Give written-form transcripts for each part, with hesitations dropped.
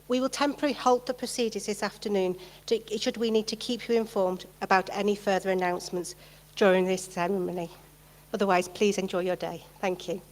We will temporarily halt the proceedings this afternoon should we need to keep you informed about any further announcements during this ceremony. Otherwise, please enjoy your day. Thank you.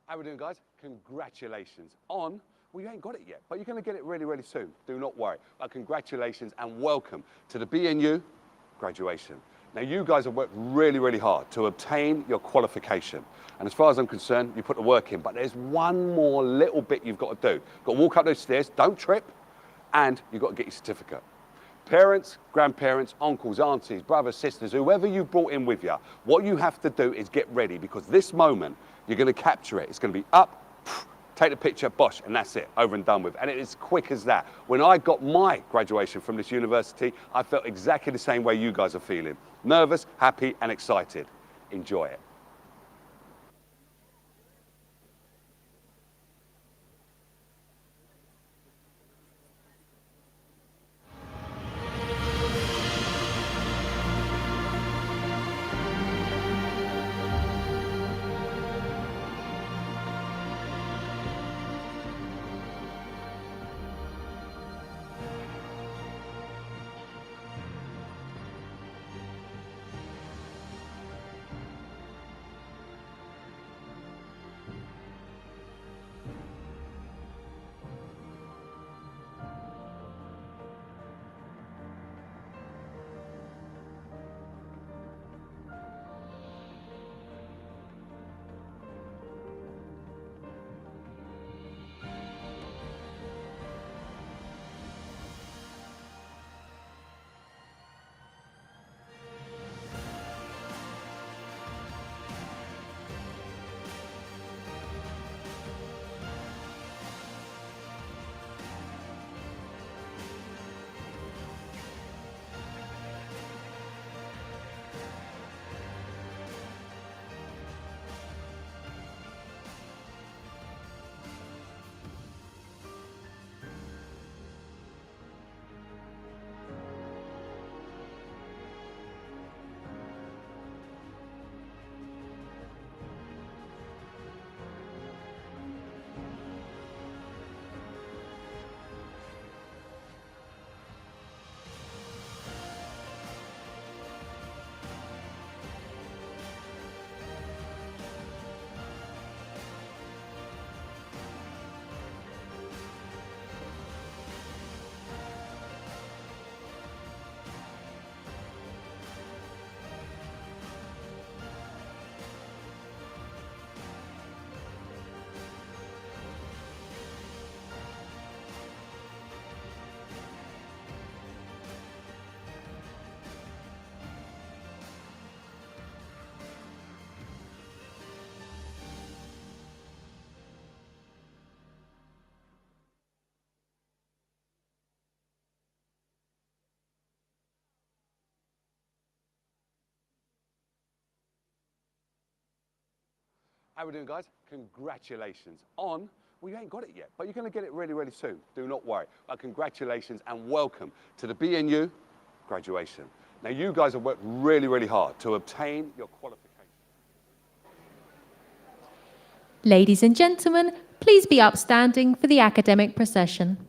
How we doing, guys? Congratulations on, well, you ain't got it yet, but you're going to get it really, really soon. Do not worry. But congratulations and welcome to the BNU graduation. Now, you guys have worked really, really hard to obtain your qualification. And as far as I'm concerned, you put the work in, but there's one more little bit you've got to do. You've got to walk up those stairs, don't trip, and you've got to get your certificate. Parents, grandparents, uncles, aunties, brothers, sisters, whoever you brought in with you, what you have to do is get ready, because this moment, you're going to capture it. It's going to be up, take the picture, bosh, and that's it, over and done with. And it is quick as that. When I got my graduation from this university, I felt exactly the same way you guys are feeling. Nervous, happy, and excited. Enjoy it. How we doing, guys? Congratulations on, well, you ain't got it yet, but you're going to get it really, really soon. Do not worry. But congratulations and welcome to the BNU graduation. Now, you guys have worked really, really hard to obtain your qualification. Ladies and gentlemen, please be upstanding for the academic procession.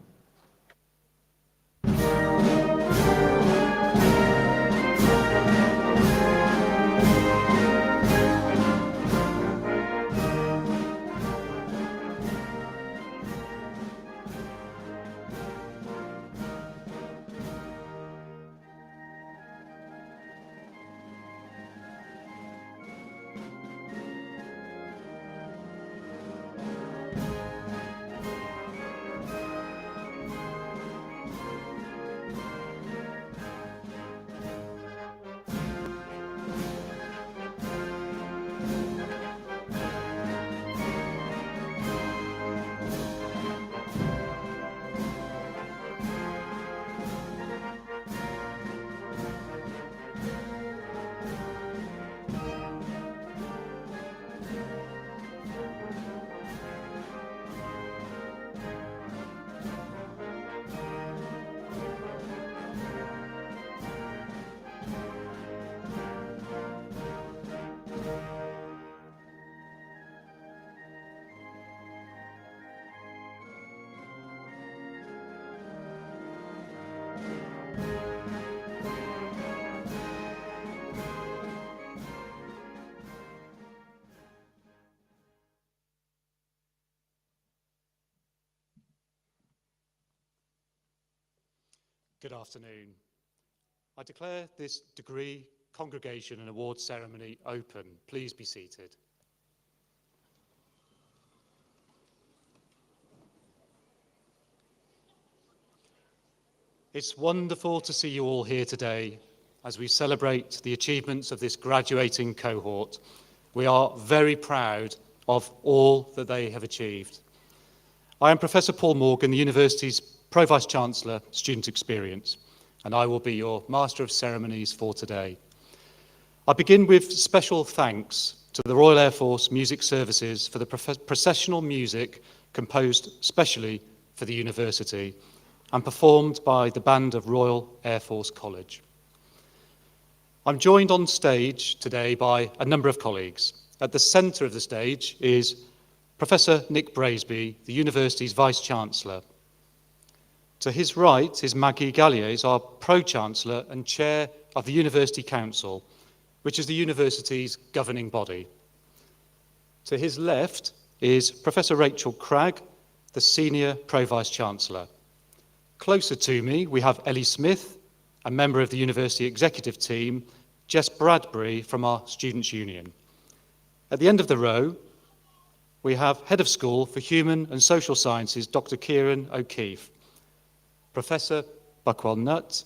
Good afternoon. I declare this degree, congregation and awards ceremony open. Please be seated. It's wonderful to see you all here today as we celebrate the achievements of this graduating cohort. We are very proud of all that they have achieved. I am Professor Paul Morgan, the university's Pro-Vice-chancellor Student Experience, and I will be your Master of Ceremonies for today. I begin with special thanks to the Royal Air Force Music Services for the processional music composed specially for the university and performed by the Band of Royal Air Force College. I'm joined on stage today by a number of colleagues. At the centre of the stage is Professor Nick Braisby, the university's Vice-chancellor. To his right is Maggie Galliers, our Pro-chancellor and Chair of the University Council, which is the university's governing body. To his left is Professor Rachel Cragg, the Senior Pro-Vice-chancellor. Closer to me, we have Ellie Smith, a member of the university executive team, Jess Bradbury from our Students' Union. At the end of the row, we have Head of School for Human and Social Sciences, Dr. Kieran O'Keefe, Professor Buckwell Nutt,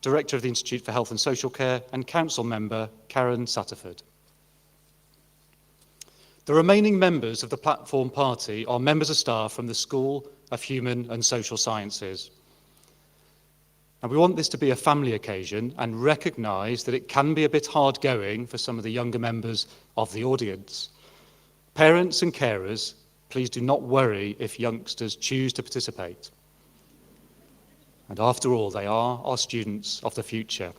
Director of the Institute for Health and Social Care, and Council Member Karen Satterford. The remaining members of the Platform Party are members of staff from the School of Human and Social Sciences. And we want this to be a family occasion and recognise that it can be a bit hard going for some of the younger members of the audience. Parents and carers, please do not worry if youngsters choose to participate. And after all, they are our students of the future.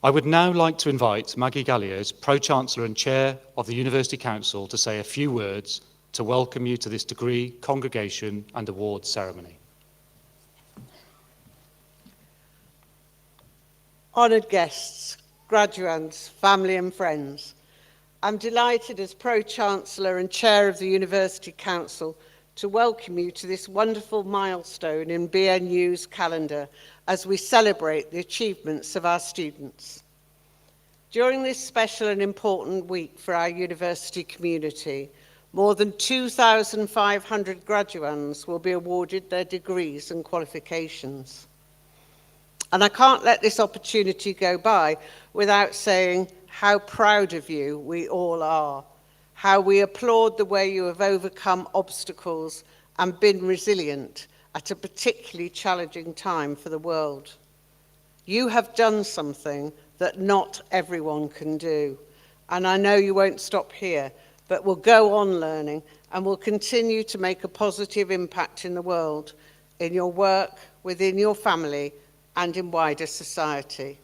I would now like to invite Maggie Galliers, Pro-chancellor and Chair of the University Council, to say a few words to welcome you to this degree, congregation and awards ceremony. Honoured guests, graduates, family and friends, I'm delighted as Pro-chancellor and Chair of the University Council to welcome you to this wonderful milestone in BNU's calendar as we celebrate the achievements of our students. During this special and important week for our university community, more than 2,500 graduands will be awarded their degrees and qualifications. And I can't let this opportunity go by without saying how proud of you we all are, how we applaud the way you have overcome obstacles and been resilient at a particularly challenging time for the world. You have done something that not everyone can do, and I know you won't stop here, but will go on learning and will continue to make a positive impact in the world, in your work, within your family, and in wider society.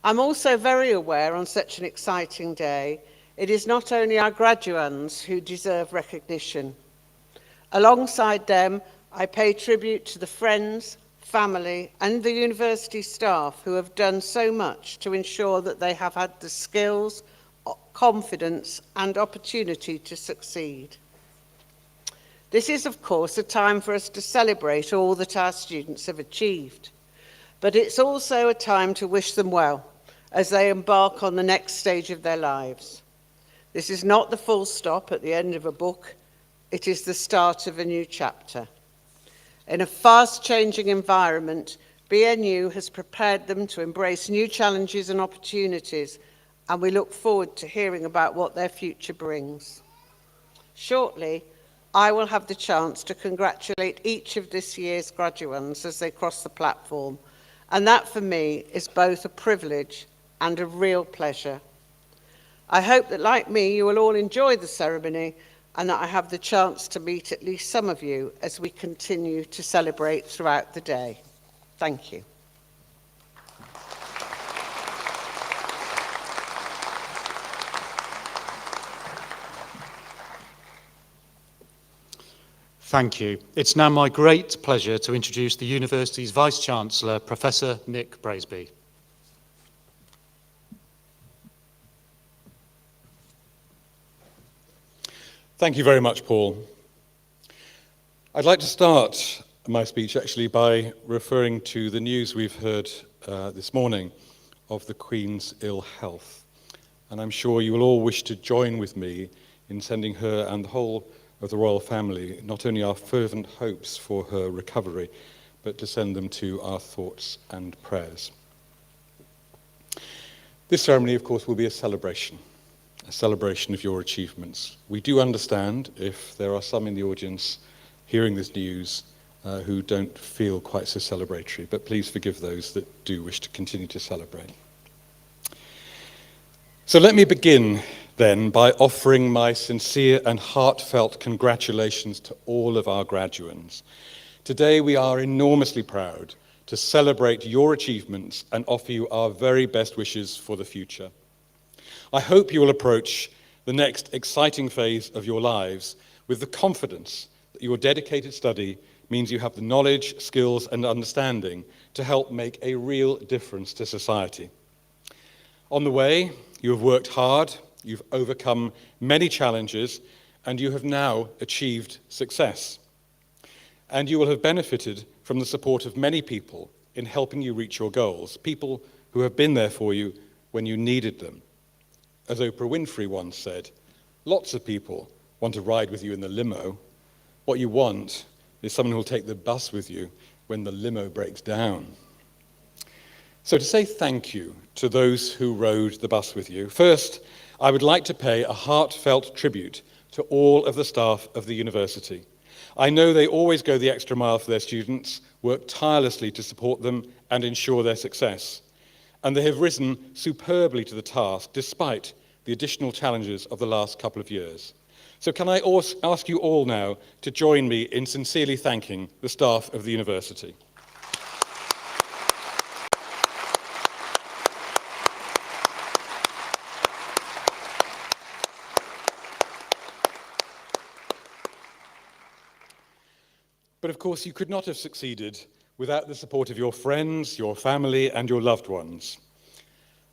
I'm also very aware on such an exciting day, it is not only our graduands who deserve recognition. Alongside them, I pay tribute to the friends, family, and the university staff who have done so much to ensure that they have had the skills, confidence, and opportunity to succeed. This is, of course, a time for us to celebrate all that our students have achieved, but it's also a time to wish them well as they embark on the next stage of their lives. This is not the full stop at the end of a book, it is the start of a new chapter. In a fast-changing environment, BNU has prepared them to embrace new challenges and opportunities, and we look forward to hearing about what their future brings. Shortly, I will have the chance to congratulate each of this year's graduands as they cross the platform, and that for me is both a privilege and a real pleasure. I hope that, like me, you will all enjoy the ceremony and that I have the chance to meet at least some of you as we continue to celebrate throughout the day. Thank you. Thank you. It's now my great pleasure to introduce the university's Vice-chancellor, Professor Nick Braisby. Thank you very much, Paul. I'd like to start my speech actually by referring to the news we've heard this morning of the Queen's ill health. And I'm sure you will all wish to join with me in sending her and the whole of the royal family not only our fervent hopes for her recovery, but to send them to our thoughts and prayers. This ceremony, of course, will be a celebration of your achievements. We do understand if there are some in the audience hearing this news who don't feel quite so celebratory, but please forgive those that do wish to continue to celebrate. So let me begin then by offering my sincere and heartfelt congratulations to all of our graduands. Today we are enormously proud to celebrate your achievements and offer you our very best wishes for the future. I hope you will approach the next exciting phase of your lives with the confidence that your dedicated study means you have the knowledge, skills, and understanding to help make a real difference to society. On the way, you have worked hard, you've overcome many challenges, and you have now achieved success. And you will have benefited from the support of many people in helping you reach your goals, people who have been there for you when you needed them. As Oprah Winfrey once said, lots of people want to ride with you in the limo. What you want is someone who will take the bus with you when the limo breaks down. So to say thank you to those who rode the bus with you, first, I would like to pay a heartfelt tribute to all of the staff of the university. I know they always go the extra mile for their students, work tirelessly to support them and ensure their success. And they have risen superbly to the task despite the additional challenges of the last couple of years. So can I also ask you all now to join me in sincerely thanking the staff of the university. But of course, you could not have succeeded without the support of your friends, your family, and your loved ones.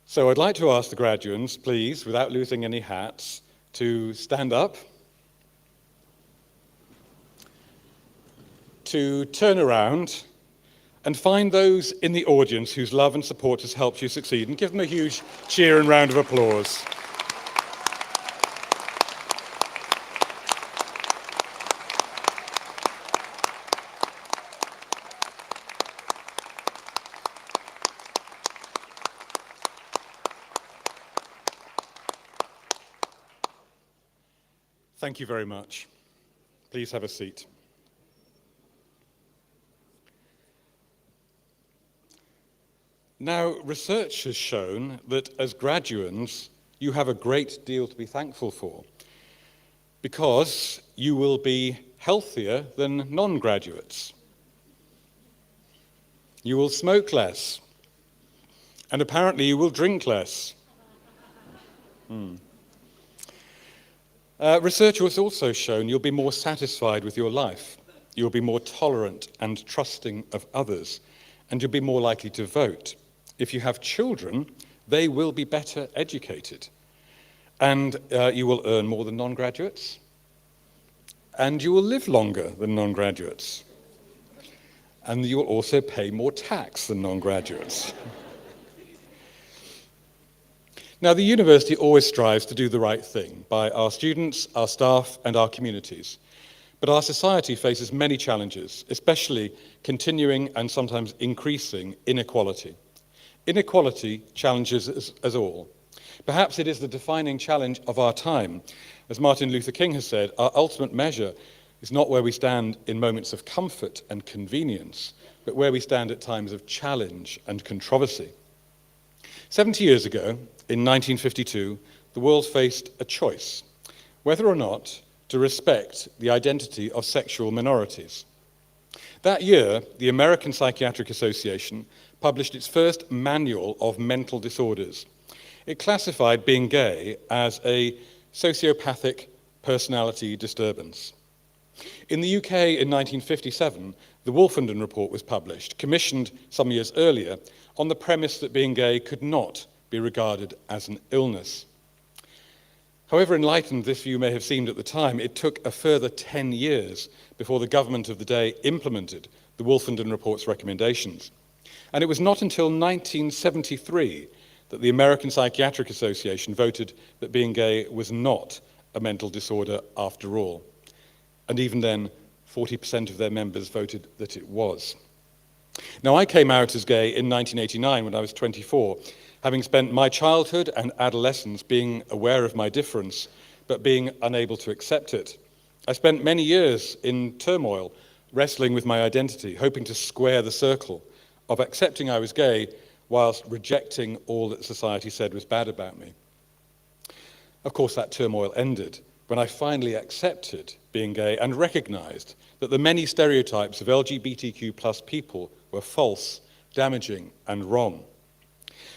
So I'd like to ask the graduands, please, without losing any hats, to stand up, to turn around, and find those in the audience whose love and support has helped you succeed, and give them a huge cheer and round of applause. Thank you very much. Please have a seat. Now, research has shown that as graduands, you have a great deal to be thankful for, because you will be healthier than non-graduates. You will smoke less, and apparently you will drink less. Research has also shown you'll be more satisfied with your life. You'll be more tolerant and trusting of others, and you'll be more likely to vote. If you have children, they will be better educated, and you will earn more than non-graduates, and you will live longer than non-graduates, and you will also pay more tax than non-graduates. Now, the university always strives to do the right thing by our students, our staff, and our communities. But our society faces many challenges, especially continuing and sometimes increasing inequality. Inequality challenges us all. Perhaps it is the defining challenge of our time. As Martin Luther King has said, our ultimate measure is not where we stand in moments of comfort and convenience, but where we stand at times of challenge and controversy. 70 years ago, in 1952, the world faced a choice, whether or not to respect the identity of sexual minorities. That year, the American Psychiatric Association published its first manual of mental disorders. It classified being gay as a sociopathic personality disturbance. In the UK in 1957, the Wolfenden Report was published, commissioned some years earlier, on the premise that being gay could not be regarded as an illness. However enlightened this view may have seemed at the time, it took a further 10 years before the government of the day implemented the Wolfenden Report's recommendations. And it was not until 1973 that the American Psychiatric Association voted that being gay was not a mental disorder after all. And even then, 40% of their members voted that it was. Now, I came out as gay in 1989 when I was 24, having spent my childhood and adolescence being aware of my difference, but being unable to accept it. I spent many years in turmoil, wrestling with my identity, hoping to square the circle of accepting I was gay whilst rejecting all that society said was bad about me. Of course, that turmoil ended when I finally accepted being gay and recognized that the many stereotypes of LGBTQ+ people were false, damaging, and wrong.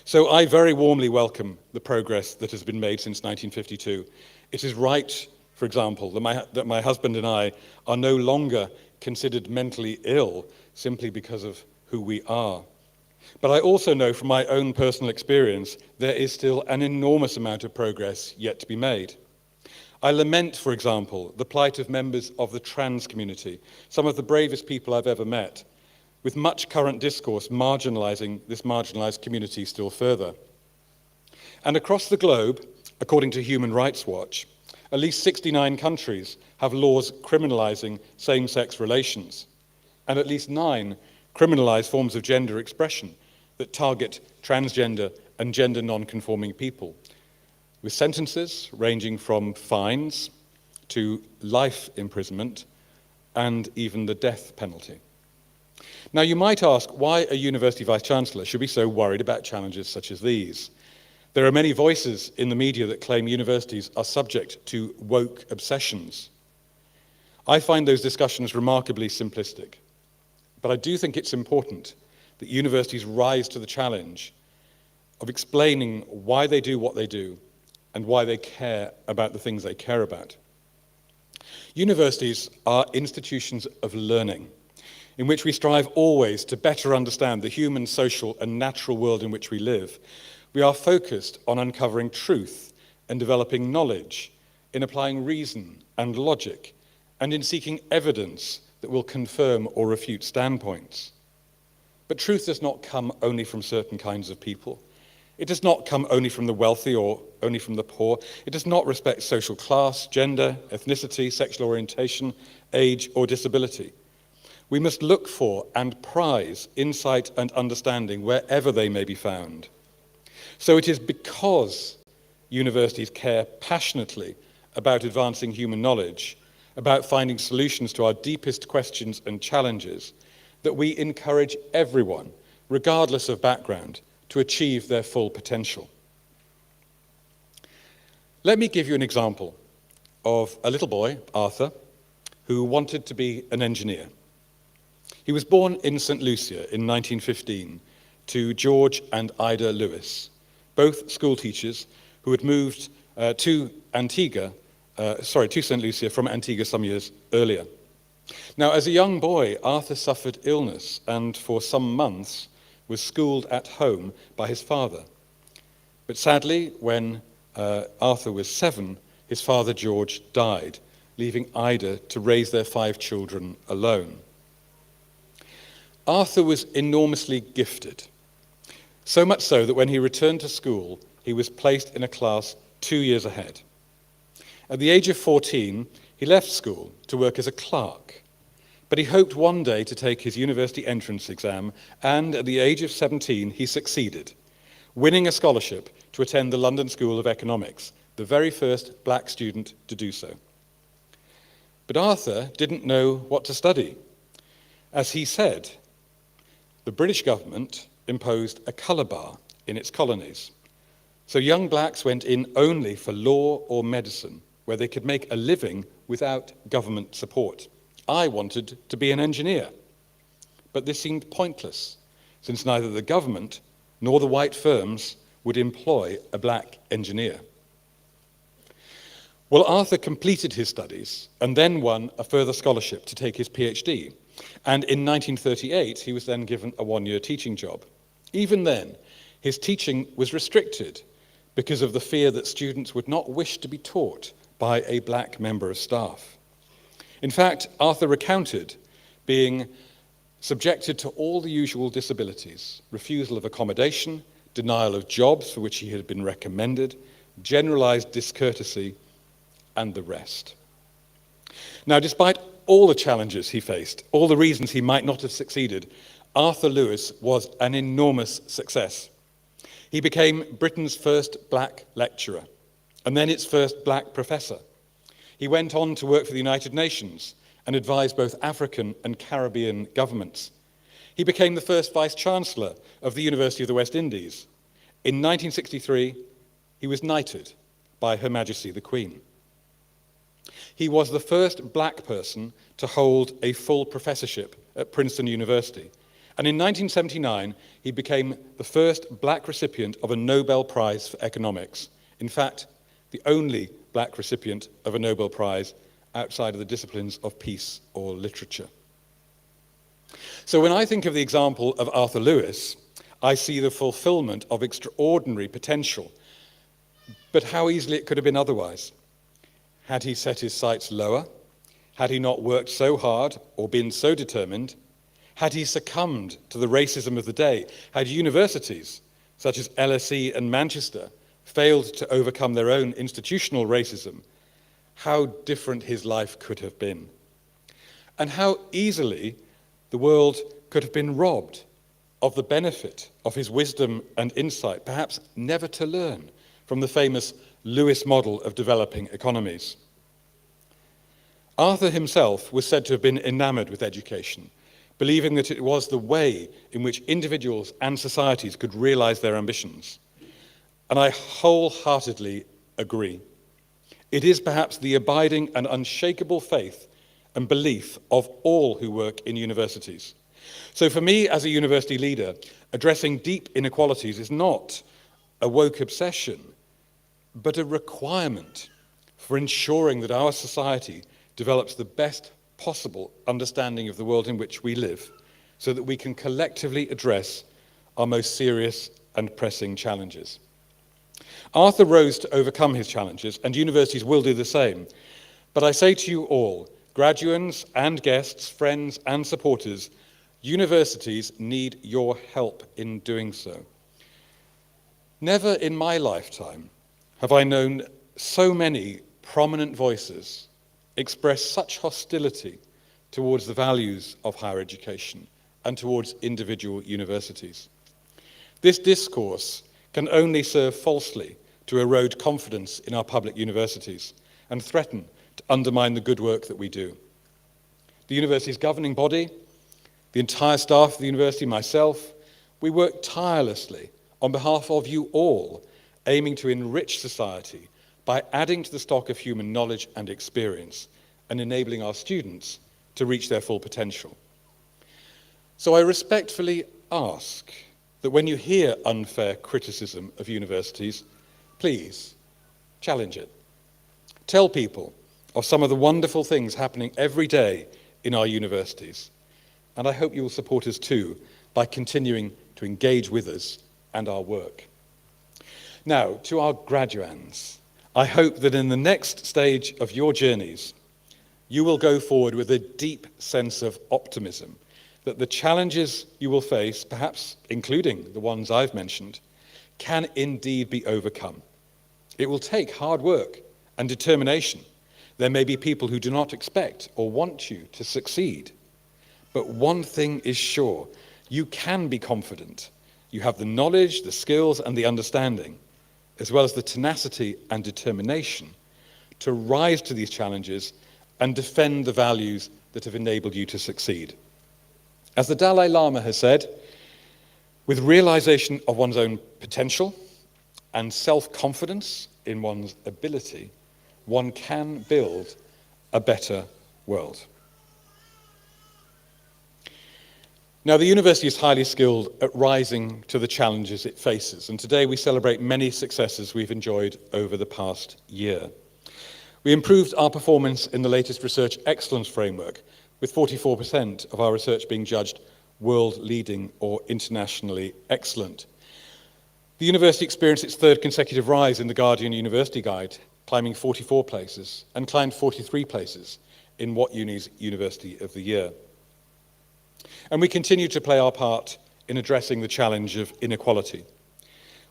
So I very warmly welcome the progress that has been made since 1952. It is right, for example, that my husband and I are no longer considered mentally ill simply because of who we are. But I also know from my own personal experience there is still an enormous amount of progress yet to be made. I lament, for example, the plight of members of the trans community, some of the bravest people I've ever met, with much current discourse marginalizing this marginalized community still further. And across the globe, according to Human Rights Watch, at least 69 countries have laws criminalizing same-sex relations, and at least 9 criminalize forms of gender expression that target transgender and gender non-conforming people, with sentences ranging from fines to life imprisonment and even the death penalty. Now, you might ask why a university vice-chancellor should be so worried about challenges such as these. There are many voices in the media that claim universities are subject to woke obsessions. I find those discussions remarkably simplistic, but I do think it's important that universities rise to the challenge of explaining why they do what they do and why they care about the things they care about. Universities are institutions of learning, in which we strive always to better understand the human, social, and natural world in which we live. We are focused on uncovering truth and developing knowledge, in applying reason and logic, and in seeking evidence that will confirm or refute standpoints. But truth does not come only from certain kinds of people. It does not come only from the wealthy or only from the poor. It does not respect social class, gender, ethnicity, sexual orientation, age, or disability. We must look for and prize insight and understanding wherever they may be found. So it is because universities care passionately about advancing human knowledge, about finding solutions to our deepest questions and challenges, that we encourage everyone, regardless of background, to achieve their full potential. Let me give you an example of a little boy, Arthur, who wanted to be an engineer. He was born in St. Lucia in 1915 to George and Ida Lewis, both school teachers who had moved to St. Lucia from Antigua some years earlier. Now, as a young boy, Arthur suffered illness and for some months was schooled at home by his father. But sadly, when Arthur was 7, his father George died, leaving Ida to raise their 5 children alone. Arthur was enormously gifted, so much so that when he returned to school, he was placed in a class 2 years ahead. At the age of 14, he left school to work as a clerk, but he hoped one day to take his university entrance exam, and at the age of 17, he succeeded, winning a scholarship to attend the London School of Economics, the very first black student to do so. But Arthur didn't know what to study. As he said, the British government imposed a colour bar in its colonies. So young blacks went in only for law or medicine, where they could make a living without government support. I wanted to be an engineer, but this seemed pointless, since neither the government nor the white firms would employ a black engineer. Well, Arthur completed his studies and then won a further scholarship to take his PhD. And in 1938, he was then given a 1-year teaching job. Even then, his teaching was restricted because of the fear that students would not wish to be taught by a black member of staff. In fact, Arthur recounted being subjected to all the usual disabilities: refusal of accommodation, denial of jobs for which he had been recommended, generalized discourtesy, and the rest. Now, despite all the challenges he faced, all the reasons he might not have succeeded, Arthur Lewis was an enormous success. He became Britain's first black lecturer, and then its first black professor. He went on to work for the United Nations and advised both African and Caribbean governments. He became the first Vice-chancellor of the University of the West Indies. In 1963, he was knighted by Her Majesty the Queen. He was the first black person to hold a full professorship at Princeton University. And in 1979, he became the first black recipient of a Nobel Prize for Economics. In fact, the only black recipient of a Nobel Prize outside of the disciplines of peace or literature. So when I think of the example of Arthur Lewis, I see the fulfillment of extraordinary potential. But how easily it could have been otherwise. Had he set his sights lower? Had he not worked so hard or been so determined? Had he succumbed to the racism of the day? Had universities, such as LSE and Manchester, failed to overcome their own institutional racism? How different his life could have been. And how easily the world could have been robbed of the benefit of his wisdom and insight, perhaps never to learn from the famous Lewis model of developing economies. Arthur himself was said to have been enamored with education, believing that it was the way in which individuals and societies could realize their ambitions. And I wholeheartedly agree. It is perhaps the abiding and unshakable faith and belief of all who work in universities. So for me, as a university leader, addressing deep inequalities is not a woke obsession, but a requirement for ensuring that our society develops the best possible understanding of the world in which we live, so that we can collectively address our most serious and pressing challenges. Arthur rose to overcome his challenges, and universities will do the same. But I say to you all, graduands and guests, friends and supporters, universities need your help in doing so. Never in my lifetime have I known so many prominent voices express such hostility towards the values of higher education and towards individual universities. This discourse can only serve falsely to erode confidence in our public universities and threaten to undermine the good work that we do. The university's governing body, the entire staff of the university, myself, we work tirelessly on behalf of you all, aiming to enrich society by adding to the stock of human knowledge and experience and enabling our students to reach their full potential. So I respectfully ask that when you hear unfair criticism of universities, please challenge it. Tell people of some of the wonderful things happening every day in our universities. And I hope you will support us too by continuing to engage with us and our work. Now, to our graduands, I hope that in the next stage of your journeys, you will go forward with a deep sense of optimism that the challenges you will face, perhaps including the ones I've mentioned, can indeed be overcome. It will take hard work and determination. There may be people who do not expect or want you to succeed. But one thing is sure, you can be confident. You have the knowledge, the skills, and the understanding, as well as the tenacity and determination to rise to these challenges and defend the values that have enabled you to succeed. As the Dalai Lama has said, with realization of one's own potential and self-confidence in one's ability, one can build a better world. Now, the university is highly skilled at rising to the challenges it faces, and today we celebrate many successes we've enjoyed over the past year. We improved our performance in the latest Research Excellence Framework, with 44% of our research being judged world-leading or internationally excellent. The university experienced its third consecutive rise in the Guardian University Guide, climbing 44 places, and climbed 43 places in What Uni's University of the Year. And we continue to play our part in addressing the challenge of inequality.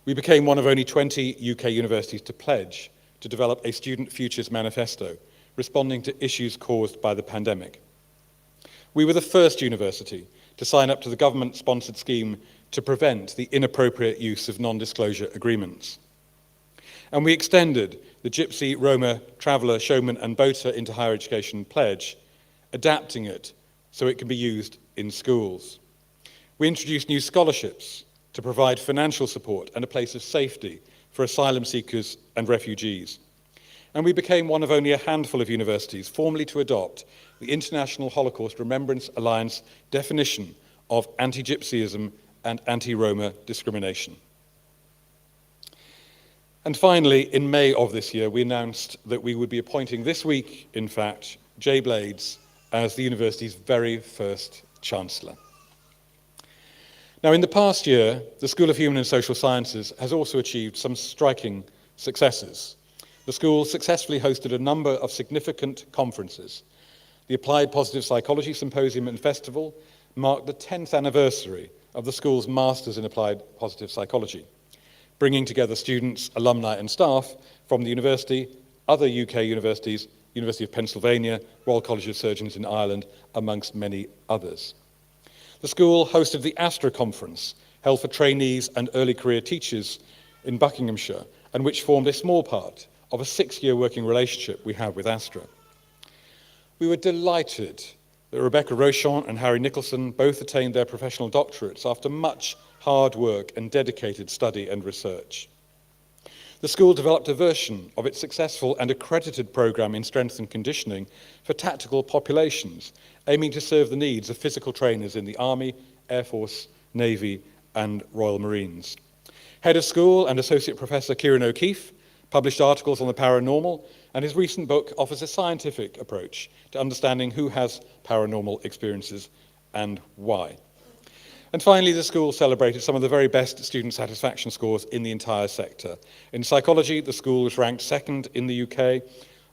We became one of only 20 UK universities to pledge to develop a Student Futures Manifesto, responding to issues caused by the pandemic. We were the first university to sign up to the government-sponsored scheme to prevent the inappropriate use of non-disclosure agreements. And we extended the Gypsy, Roma, Traveller, Showman and Boater into higher education pledge, adapting it so it can be used in schools. We introduced new scholarships to provide financial support and a place of safety for asylum seekers and refugees. And we became one of only a handful of universities formally to adopt the International Holocaust Remembrance Alliance definition of anti-Gypsyism and anti-Roma discrimination. And finally, in May of this year, we announced that we would be appointing this week, in fact, Jay Blades as the university's very first Chancellor. Now, in the past year, the School of Human and Social Sciences has also achieved some striking successes. The school successfully hosted a number of significant conferences. The Applied Positive Psychology Symposium and Festival marked the 10th anniversary of the school's Masters in Applied Positive Psychology, bringing together students, alumni and staff from the university, other UK universities, University of Pennsylvania, Royal College of Surgeons in Ireland, amongst many others. The school hosted the Astra Conference, held for trainees and early career teachers in Buckinghamshire, and which formed a small part of a 6-year working relationship we have with Astra. We were delighted that Rebecca Rochon and Harry Nicholson both attained their professional doctorates after much hard work and dedicated study and research. The school developed a version of its successful and accredited programme in strength and conditioning for tactical populations, aiming to serve the needs of physical trainers in the Army, Air Force, Navy and Royal Marines. Head of School and Associate Professor Kieran O'Keefe published articles on the paranormal, and his recent book offers a scientific approach to understanding who has paranormal experiences and why. And finally, the school celebrated some of the very best student satisfaction scores in the entire sector. In psychology, the school was ranked second in the UK.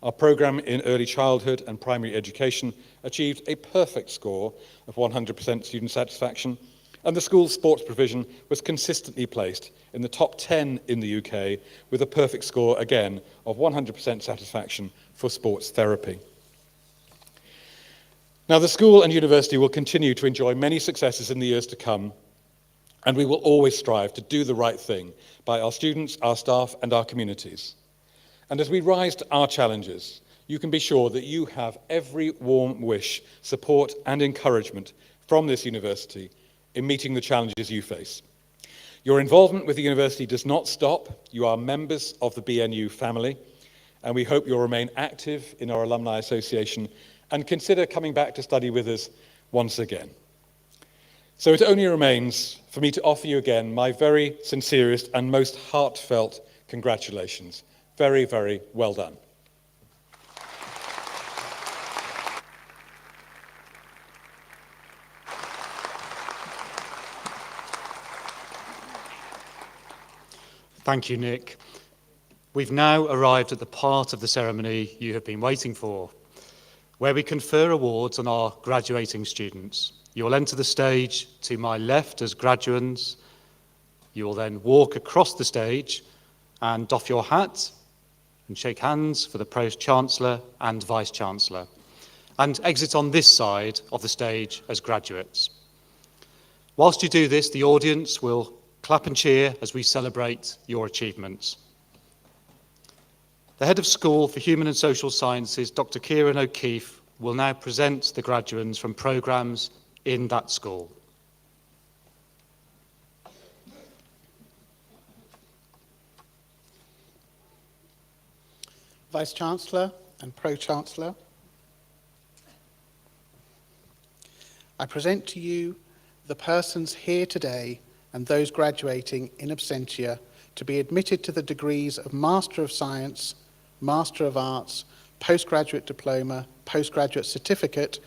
Our programme in early childhood and primary education achieved a perfect score of 100% student satisfaction, and the school's sports provision was consistently placed in the top 10 in the UK, with a perfect score, again, of 100% satisfaction for sports therapy. Now, the school and university will continue to enjoy many successes in the years to come, and we will always strive to do the right thing by our students, our staff, and our communities. And as we rise to our challenges, you can be sure that you have every warm wish, support, and encouragement from this university in meeting the challenges you face. Your involvement with the university does not stop. You are members of the BNU family, and we hope you'll remain active in our Alumni Association and consider coming back to study with us once again. So it only remains for me to offer you again my very sincerest and most heartfelt congratulations. Very, very well done. Thank you, Nick. We've now arrived at the part of the ceremony you have been waiting for, where we confer awards on our graduating students. You'll enter the stage to my left as graduands. You will then walk across the stage and doff your hat and shake hands for the Pro-chancellor and Vice-chancellor, and exit on this side of the stage as graduates. Whilst you do this, the audience will clap and cheer as we celebrate your achievements. The Head of School for Human and Social Sciences, Dr. Kieran O'Keefe, will now present the graduands from programmes in that school. Vice-chancellor and Pro-chancellor, I present to you the persons here today and those graduating in absentia to be admitted to the degrees of Master of Science, Master of Arts, Postgraduate Diploma, Postgraduate Certificate,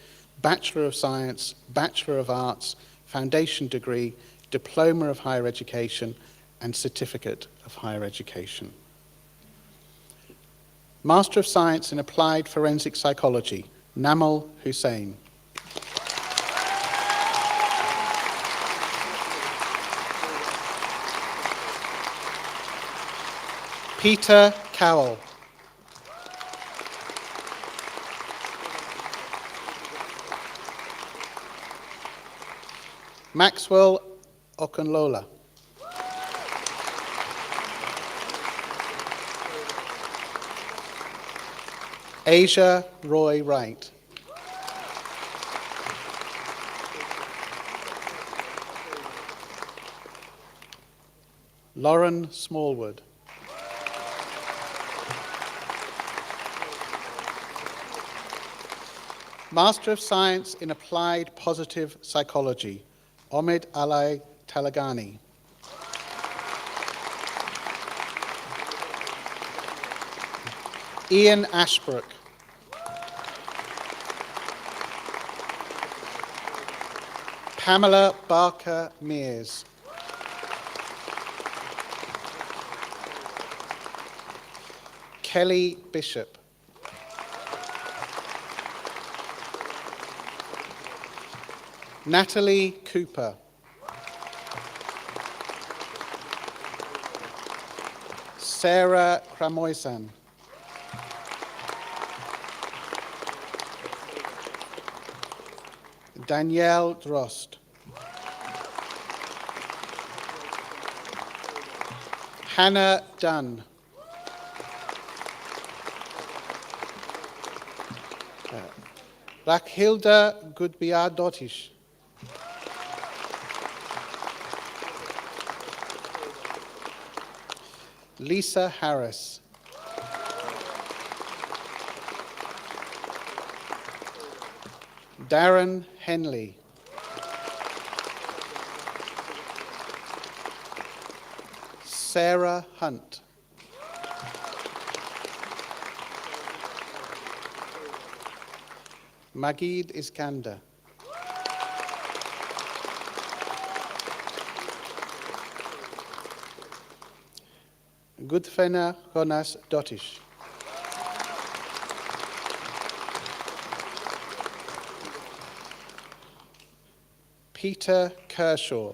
Bachelor of Science, Bachelor of Arts, Foundation Degree, Diploma of Higher Education, and Certificate of Higher Education. Master of Science in Applied Forensic Psychology, Namal Hussain. Peter Cowell. Maxwell Okunlola. Asia Roy Wright. Lauren Smallwood. Master of Science in Applied Positive Psychology, Omid Alai Talagani. Ian Ashbrook. Pamela Barker Mears. Kelly Bishop. Natalie Cooper. Sarah Kramoisan. Danielle Drost. Hannah Dunn. Rakhilda Gudbiadottish. Lisa Harris. Darren Henley. Sarah Hunt. Magid Iskander. Gudfena Jonas Dottish. Peter Kershaw.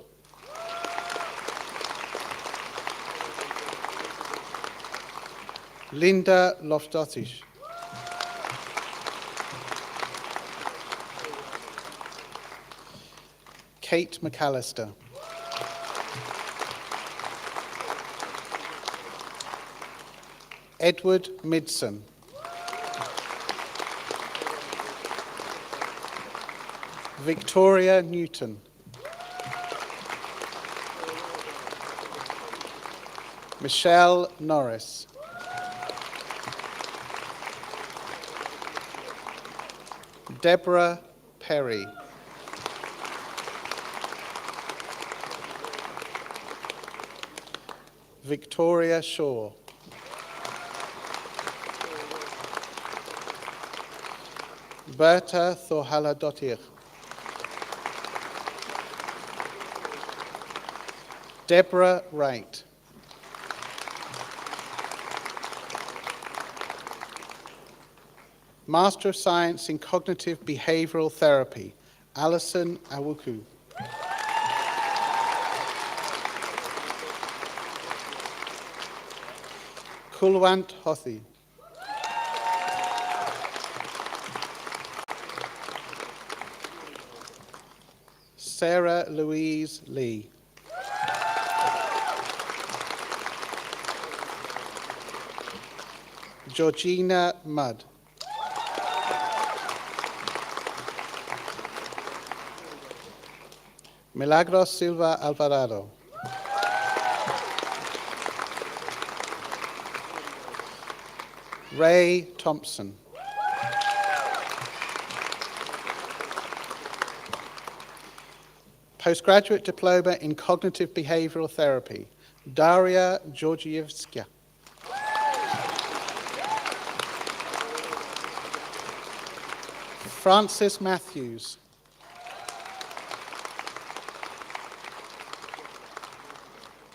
Linda Lofdottish. Kate McAllister. Edward Midson. Victoria Newton. Michelle Norris. Deborah Perry. Victoria Shaw. Berta Thohala-Dottir. Deborah Wright. Master of Science in Cognitive Behavioural Therapy, Alison Awuku. Kulwant Hothi. Sarah Louise Lee. Georgina Mudd. Milagros Silva Alvarado. Ray Thompson. Postgraduate Diploma in Cognitive Behavioural Therapy, Daria Georgievska. Francis Matthews.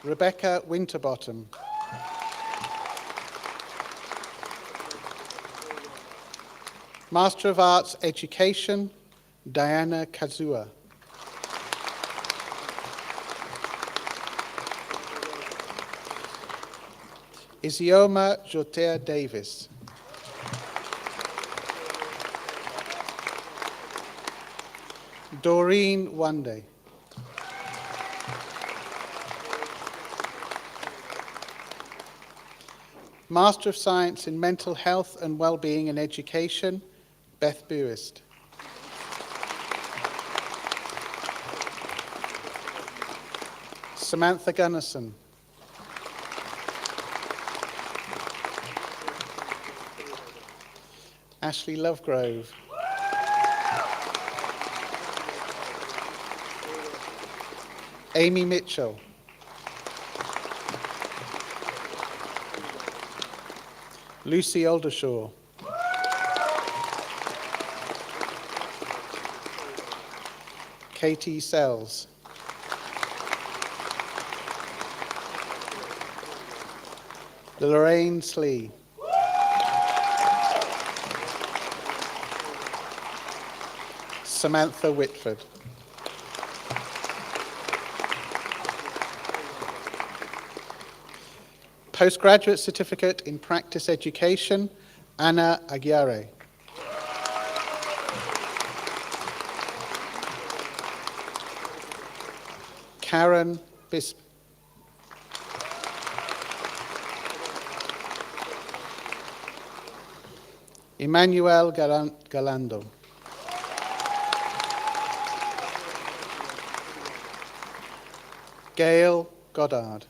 Rebecca Winterbottom. Master of Arts Education, Diana Kazua. Isioma Jotea Davis. Doreen Wande. Master of Science in Mental Health and Wellbeing in Education, Beth Buist. Samantha Gunnison. Ashley Lovegrove. Amy Mitchell. Lucy Aldershaw. Katie Sells. Lorraine Slee. Samantha Whitford. Postgraduate Certificate in Practice Education, Anna Aguirre. Karen Bisp. Emmanuel Galando. Gail Goddard.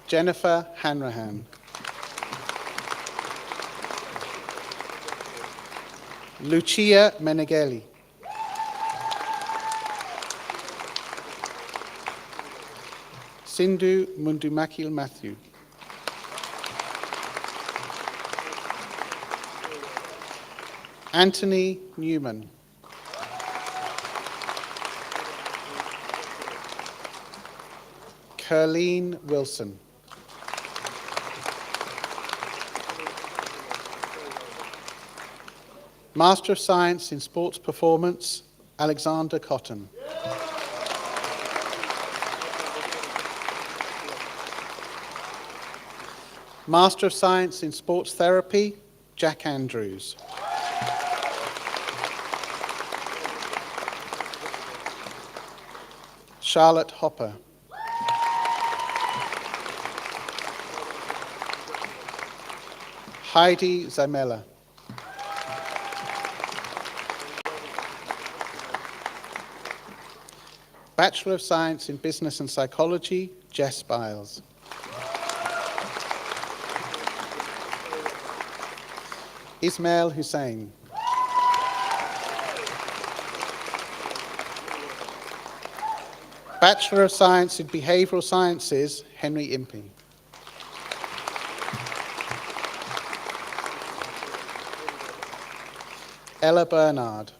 Jennifer Hanrahan. Lucia Meneghelli. Sindhu Mundumakil Matthew. Anthony Newman. Curleen Wilson. Master of Science in Sports Performance, Alexander Cotton. Master of Science in Sports Therapy, Jack Andrews. Charlotte Hopper. Heidi Zamela. Bachelor of Science in Business and Psychology, Jess Biles. Ismail Hussain. Bachelor of Science in Behavioural Sciences, Henry Impey. Ella Bernard.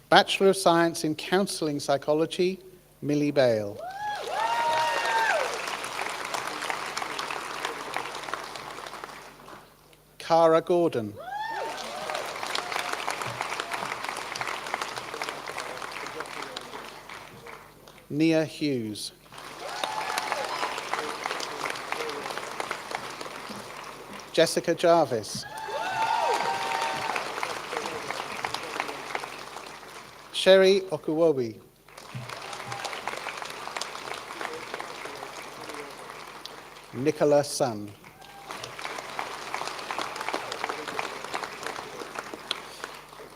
Bachelor of Science in Counselling Psychology, Millie Bale. Cara Gordon. Nia Hughes. Jessica Jarvis. Sherry Okuwobi. Nicola Sun.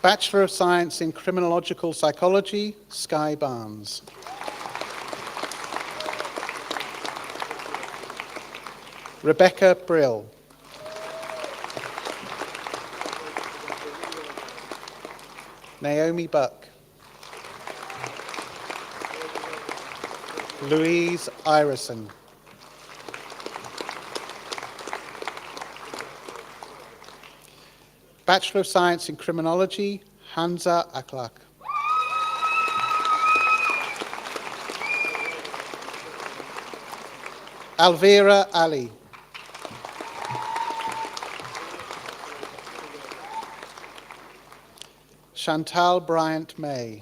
Bachelor of Science in Criminological Psychology, Skye Barnes. Rebecca Brill. Naomi Buck. Louise Ireson. Bachelor of Science in Criminology, Hansa Aklak. Alvira Ali. Chantal Bryant May.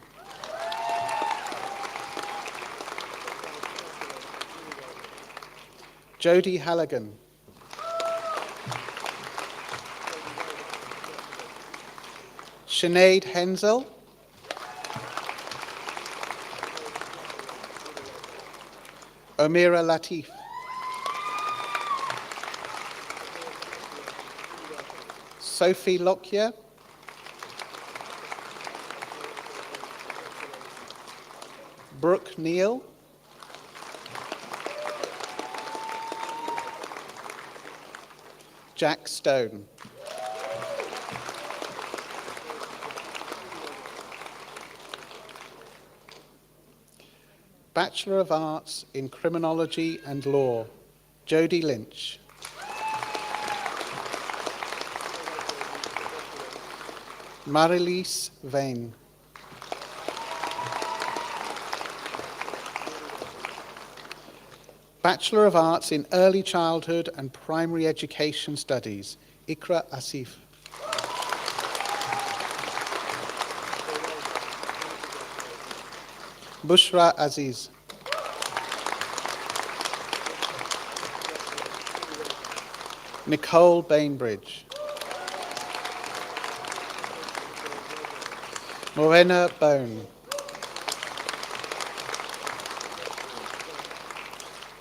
Jodie Halligan. Sinead Hensel. Omira Latif. Sophie Lockyer. Brooke Neal. Jack Stone. Bachelor of Arts in Criminology and Law, Jodie Lynch. Marilise Vane. Bachelor of Arts in Early Childhood and Primary Education Studies, Ikra Asif. Bushra Aziz. Nicole Bainbridge. Morena Bone.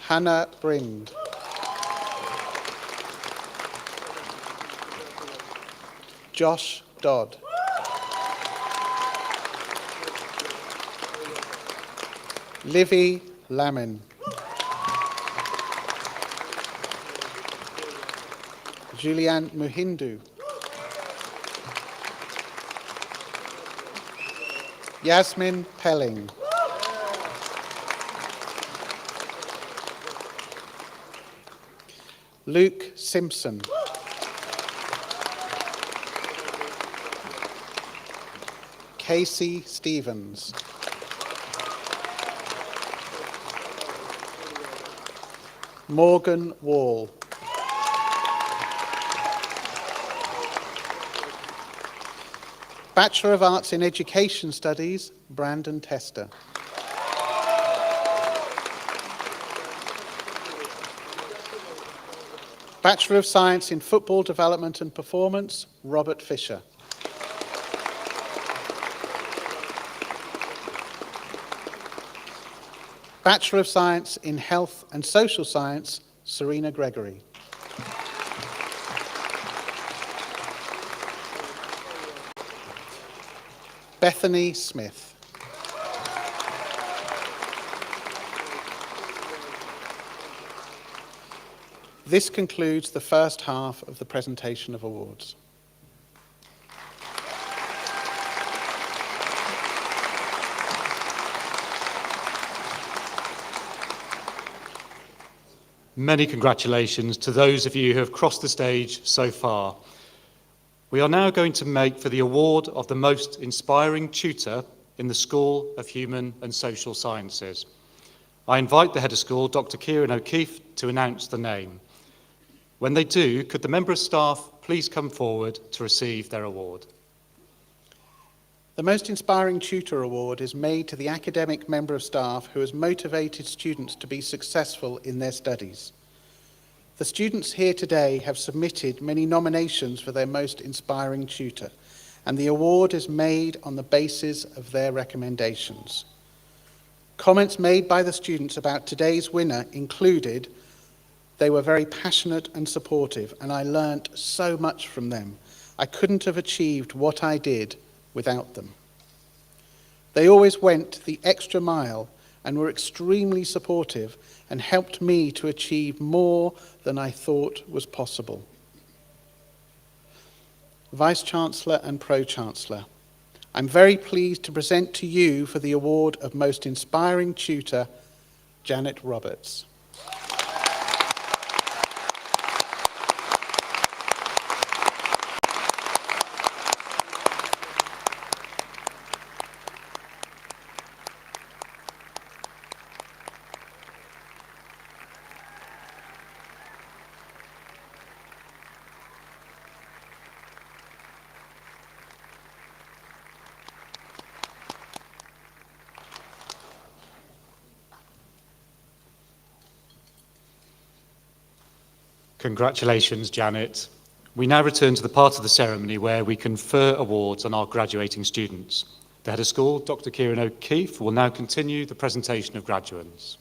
Hannah Brind. Josh Dodd. Livy Lamin. Julianne Muhindu. Yasmin Pelling. Luke Simpson. Casey Stevens. Morgan Wall. Bachelor of Arts in Education Studies, Brandon Tester. Bachelor of Science in Football Development and Performance, Robert Fisher. Bachelor of Science in Health and Social Science, Serena Gregory. Bethany Smith. This concludes the first half of the presentation of awards. Many congratulations to those of you who have crossed the stage so far. We are now going to make for the award of the most inspiring tutor in the School of Human and Social Sciences. I invite the head of school, Dr. Kieran O'Keefe, to announce the name. When they do, could the member of staff please come forward to receive their award? The Most Inspiring Tutor Award is made to the academic member of staff who has motivated students to be successful in their studies. The students here today have submitted many nominations for their Most Inspiring Tutor, and the award is made on the basis of their recommendations. Comments made by the students about today's winner included, they were very passionate and supportive, and I learnt so much from them. I couldn't have achieved what I did without them. They always went the extra mile and were extremely supportive and helped me to achieve more than I thought was possible. Vice-chancellor and Pro-chancellor, I'm very pleased to present to you for the award of Most Inspiring Tutor, Janet Roberts. Congratulations, Janet. We now return to the part of the ceremony where we confer awards on our graduating students. The head of school, Dr. Kieran O'Keefe, will now continue the presentation of graduates.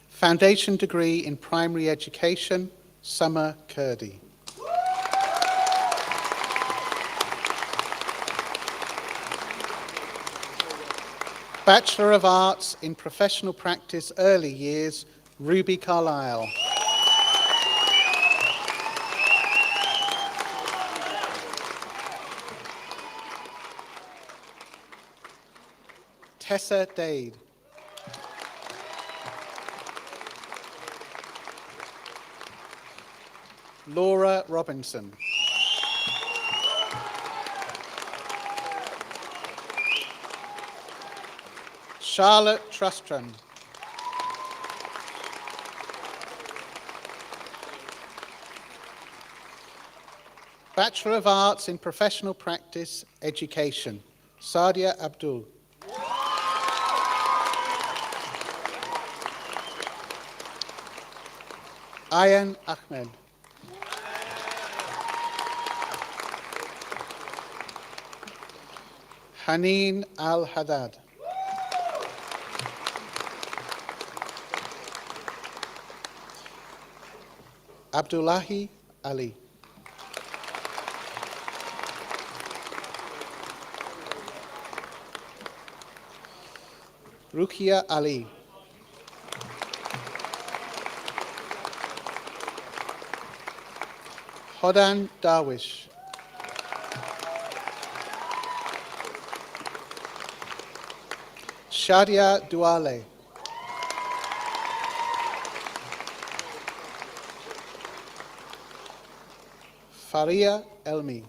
Foundation degree in primary education, Summer Kurdi. Bachelor of Arts in Professional Practice Early Years, Ruby Carlisle. Tessa Dade. Laura Robinson. Charlotte Trustran. Bachelor of Arts in Professional Practice Education, Sadia Abdul. Ayan Ahmed. Haneen Al-Haddad. Abdullahi Ali. Rukia Ali. Hodan Darwish. Shadia Duale. Faria Elmi.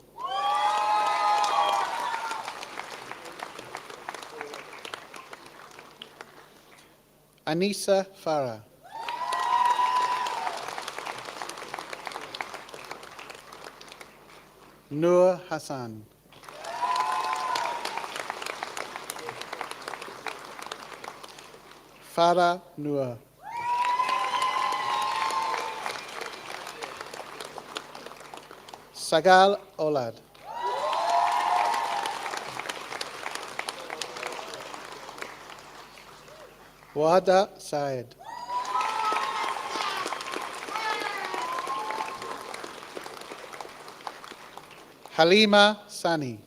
Anisa Farah. Noor Hassan. Farah Noor. Sagal Olad. Wada Said. Halima Sani.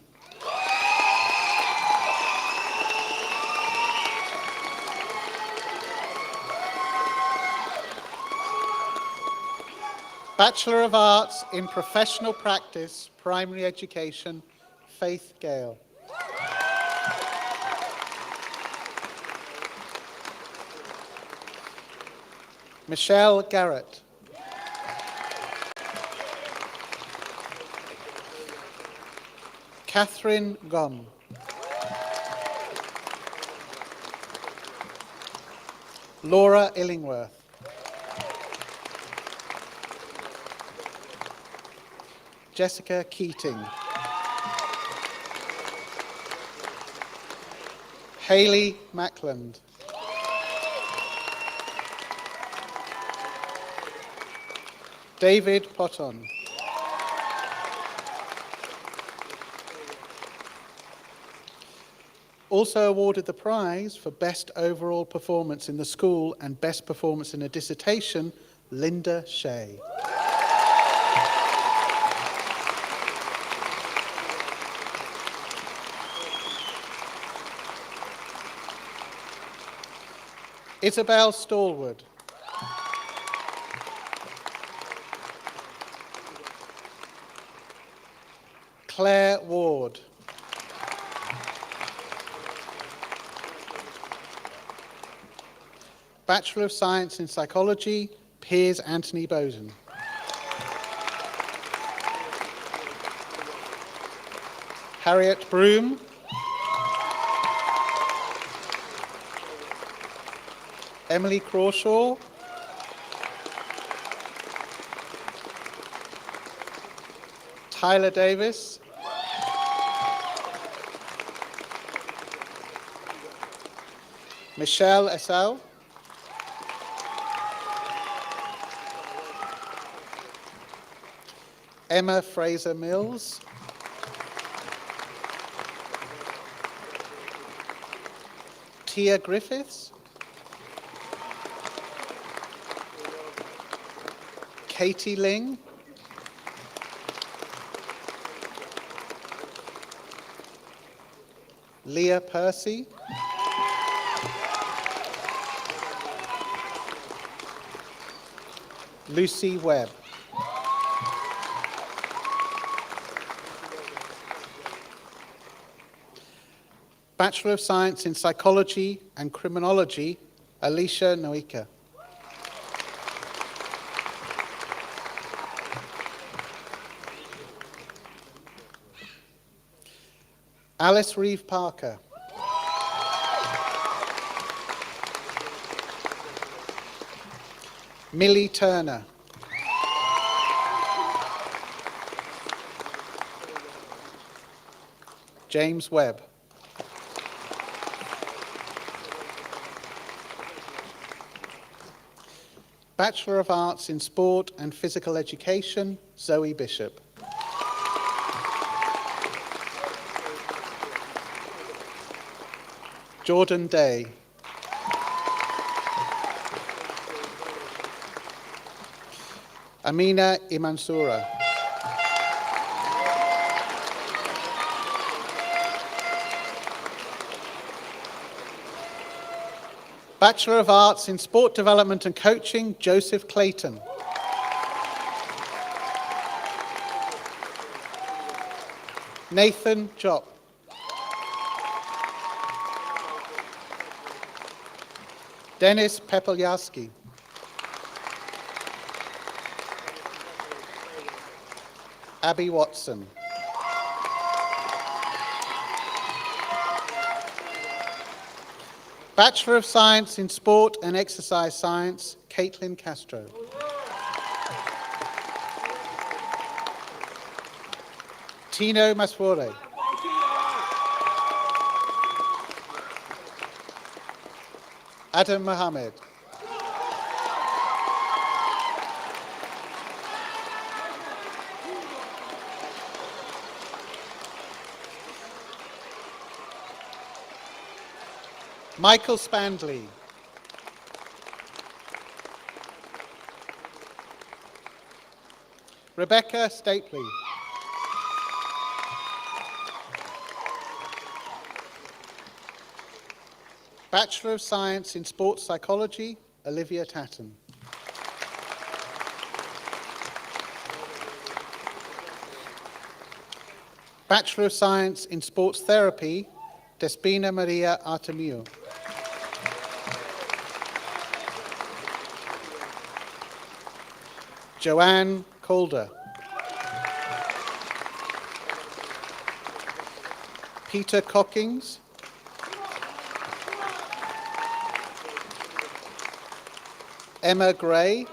Bachelor of Arts in Professional Practice, Primary Education, Faith Gale. Michelle Garrett. Catherine Gom. Laura Illingworth. Jessica Keating. Hayley Mackland. David Potton. Also awarded the prize for Best Overall Performance in the School and Best Performance in a Dissertation, Linda Shea. Isabel Stallwood. Claire Ward. Bachelor of Science in Psychology, Piers Anthony Boson. Harriet Broom. Emily Crawshaw. Tyler Davis. Michelle Essel. Emma Fraser Mills. Tia Griffiths. Katie Ling. Leah Percy. Lucy Webb. Bachelor of Science in Psychology and Criminology, Alicia Noika. Alice Reeve Parker. Millie Turner. James Webb. Bachelor of Arts in Sport and Physical Education, Zoe Bishop. Jordan Day. Amina Imansura. Bachelor of Arts in Sport Development and Coaching, Joseph Clayton. Nathan Jopp. Dennis Pepelyaski. Abby Watson. Bachelor of Science in Sport and Exercise Science, Caitlin Castro. Tino Maswore. Adam Mohammed. Michael Spandley. Rebecca Stapley. Bachelor of Science in Sports Psychology, Olivia Tatton. Bachelor of Science in Sports Therapy, Despina Maria Artemiu. Joanne Calder. Peter Cockings. Emma Gray.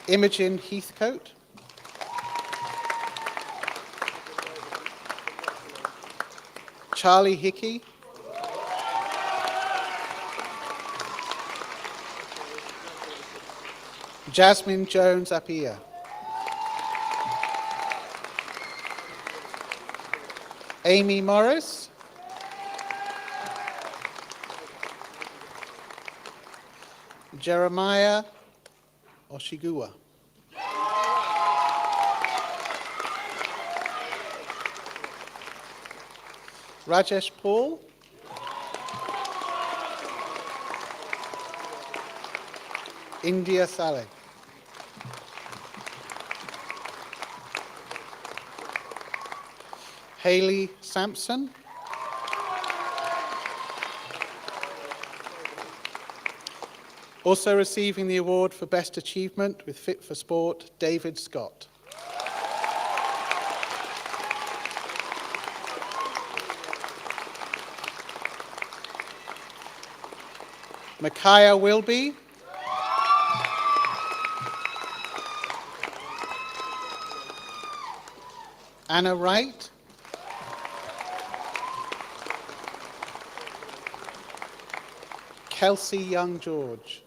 Imogen Heathcote. Charlie Hickey. Jasmine Jones Apia. Amy Morris. Jeremiah Oshigua. Rajesh Paul. India Saleh. Hayley Sampson. Also receiving the award for Best Achievement with Fit for Sport, David Scott. Micaiah Wilby. Anna Wright. Kelsey Young-George.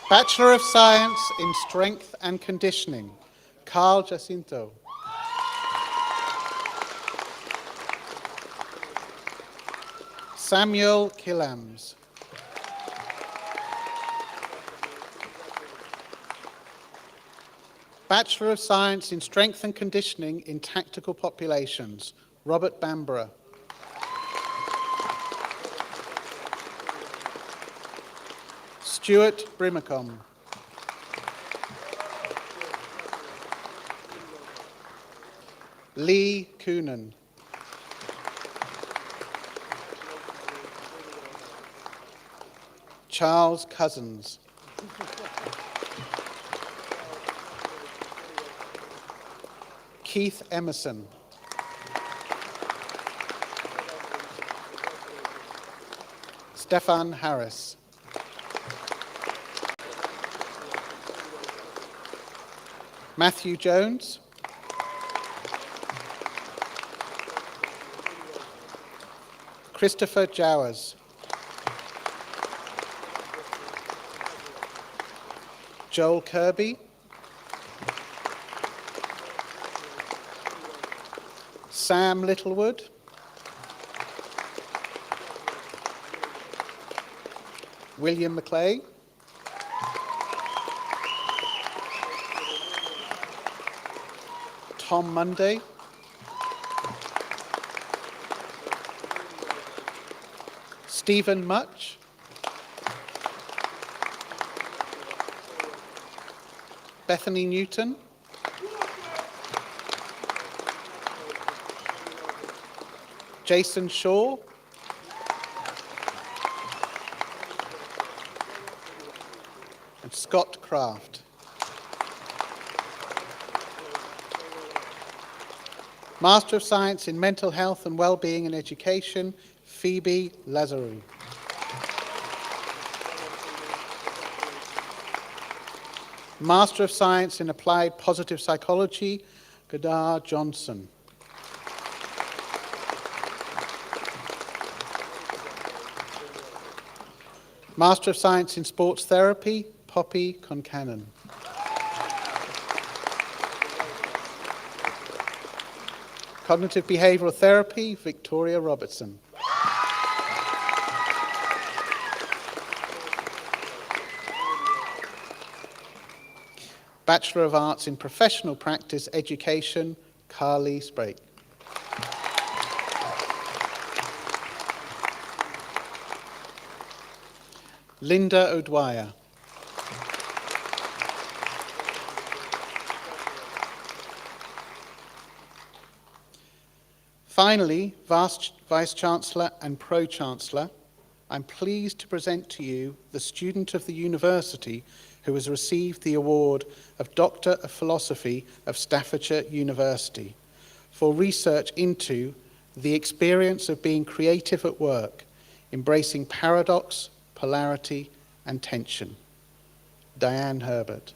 Bachelor of Science in Strength and Conditioning, Carl Jacinto. Samuel Killams. Bachelor of Science in Strength and Conditioning in Tactical Populations, Robert Bamborough. Stuart Brimacombe. Lee Coonan. Charles Cousins. Keith Emerson. Stefan Harris. Matthew Jones. Christopher Jowers. Joel Kirby. Sam Littlewood. William McClay. Tom Monday. Stephen Much. Bethany Newton. Jason Shaw. And Scott Kraft. Master of Science in Mental Health and Wellbeing and Education, Phoebe Lazaru. Master of Science in Applied Positive Psychology, Gadar Johnson. Master of Science in Sports Therapy, Poppy Concannon. Cognitive Behavioural Therapy, Victoria Robertson. Bachelor of Arts in Professional Practice Education, Carly Sprake. Linda O'Dwyer. Finally, Vice-chancellor and Pro-chancellor, I'm pleased to present to you the student of the university who has received the award of Doctor of Philosophy of Staffordshire University for research into the experience of being creative at work, embracing paradox, polarity, and tension. Diane Herbert.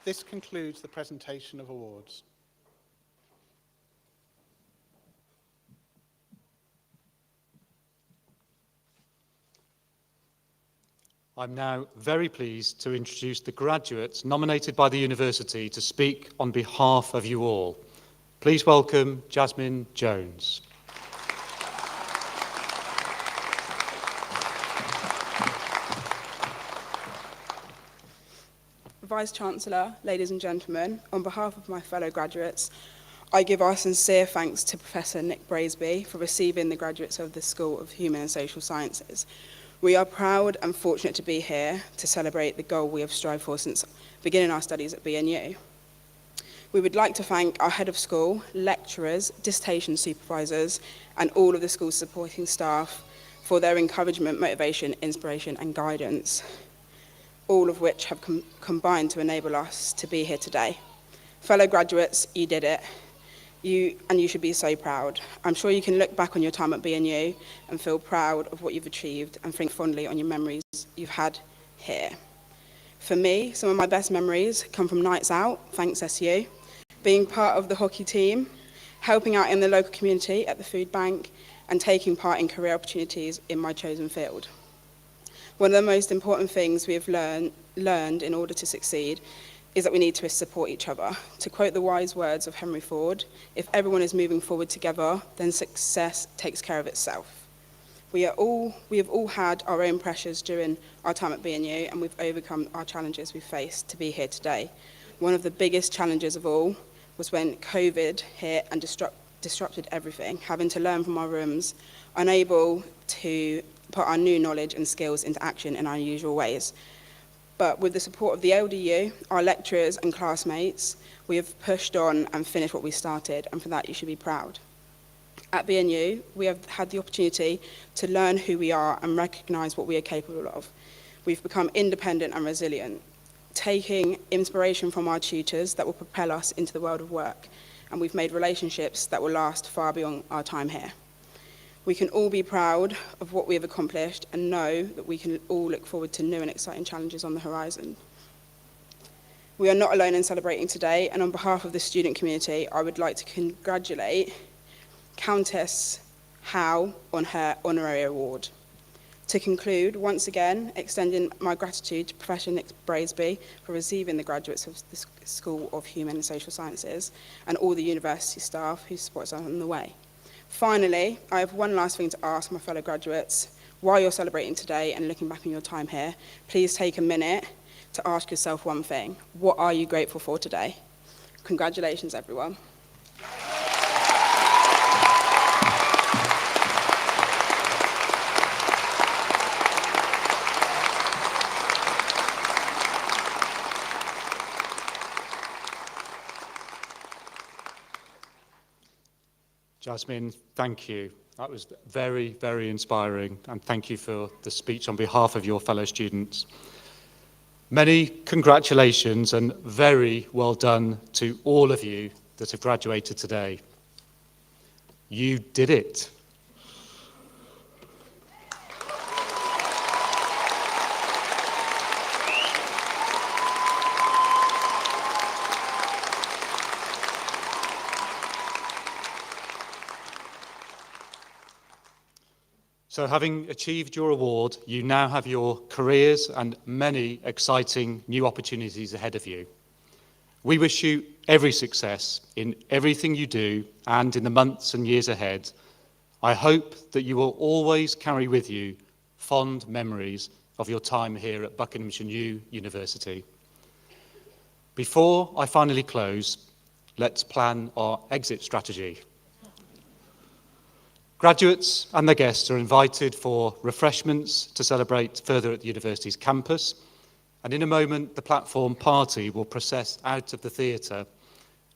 This concludes the presentation of awards. I'm now very pleased to introduce the graduates nominated by the university to speak on behalf of you all. Please welcome Jasmine Jones. Vice-chancellor, ladies and gentlemen, on behalf of my fellow graduates, I give our sincere thanks to Professor Nick Braisby for receiving the graduates of the School of Human and Social Sciences. We are proud and fortunate to be here to celebrate the goal we have strived for since beginning our studies at BNU. We would like to thank our head of school, lecturers, dissertation supervisors, and all of the school's supporting staff for their encouragement, motivation, inspiration, and guidance, all of which have combined to enable us to be here today. Fellow graduates, you did it. You should be so proud. I'm sure you can look back on your time at BNU and feel proud of what you've achieved and think fondly on your memories you've had here. For me, some of my best memories come from nights out, thanks SU, being part of the hockey team, helping out in the local community at the food bank, and taking part in career opportunities in my chosen field. One of the most important things we have learned in order to succeed is that we need to support each other. To quote the wise words of Henry Ford, if everyone is moving forward together, then success takes care of itself. We have all had our own pressures during our time at BNU, and we've overcome our challenges we faced to be here today. One of the biggest challenges of all was when COVID hit and disrupted everything, having to learn from our rooms, unable to put our new knowledge and skills into action in our usual ways. But with the support of the LDU, our lecturers and classmates, we have pushed on and finished what we started, and for that you should be proud. At BNU, we have had the opportunity to learn who we are and recognise what we are capable of. We've become independent and resilient, taking inspiration from our tutors that will propel us into the world of work, and we've made relationships that will last far beyond our time here. We can all be proud of what we have accomplished and know that we can all look forward to new and exciting challenges on the horizon. We are not alone in celebrating today, and on behalf of the student community, I would like to congratulate Countess Howe on her honorary award. To conclude, once again, extending my gratitude to Professor Nick Braisby for receiving the graduates of the School of Human and Social Sciences and all the university staff who support us on the way. Finally, I have one last thing to ask my fellow graduates. While you're celebrating today and looking back on your time here, please take a minute to ask yourself one thing. What are you grateful for today? Congratulations, everyone. Jasmine, thank you. That was very, very inspiring, and thank you for the speech on behalf of your fellow students. Many congratulations and very well done to all of you that have graduated today. You did it. So having achieved your award, you now have your careers and many exciting new opportunities ahead of you. We wish you every success in everything you do and in the months and years ahead. I hope that you will always carry with you fond memories of your time here at Buckinghamshire New University. Before I finally close, let's plan our exit strategy. Graduates and their guests are invited for refreshments to celebrate further at the university's campus, and in a moment the platform party will process out of the theatre,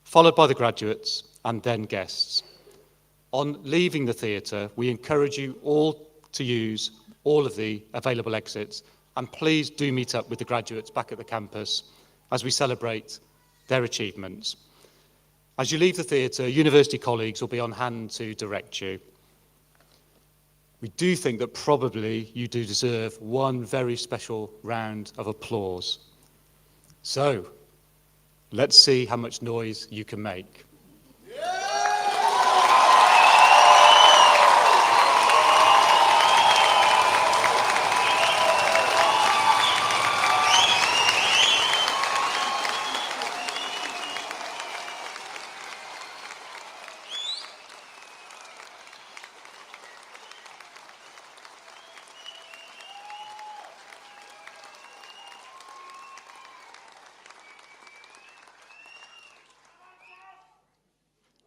followed by the graduates and then guests. On leaving the theatre, we encourage you all to use all of the available exits, and please do meet up with the graduates back at the campus as we celebrate their achievements. As you leave the theatre, university colleagues will be on hand to direct you. We do think that probably you do deserve one very special round of applause. So, let's see how much noise you can make.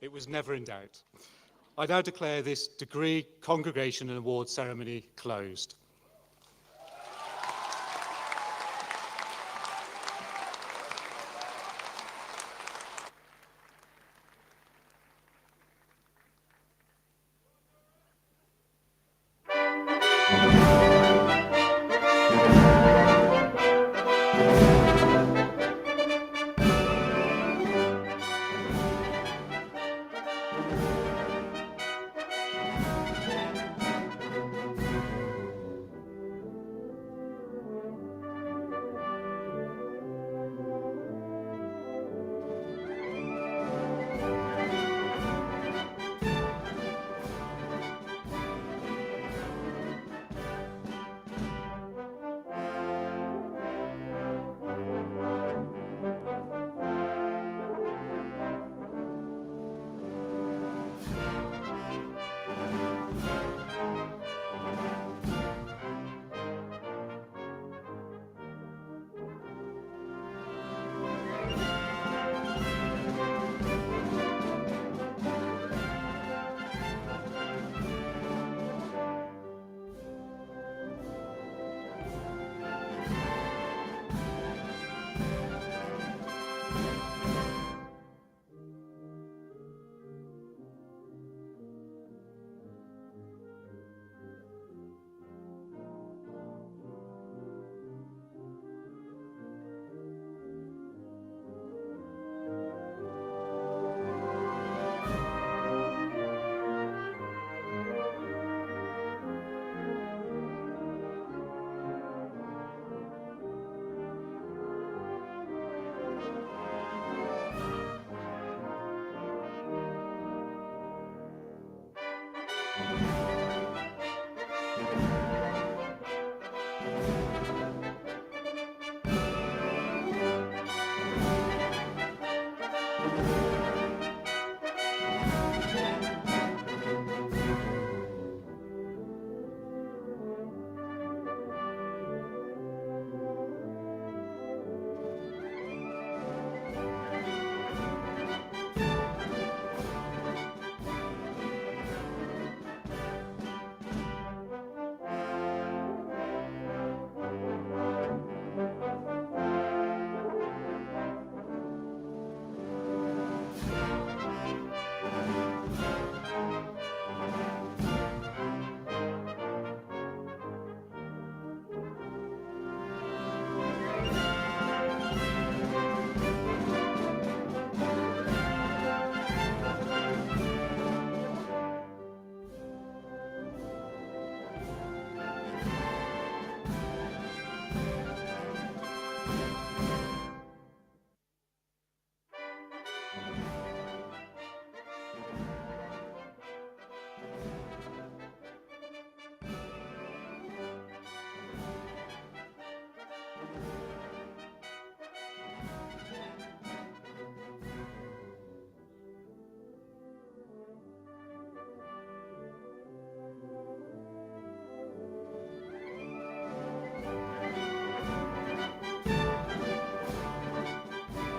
It was never in doubt. I now declare this degree, congregation and award ceremony closed.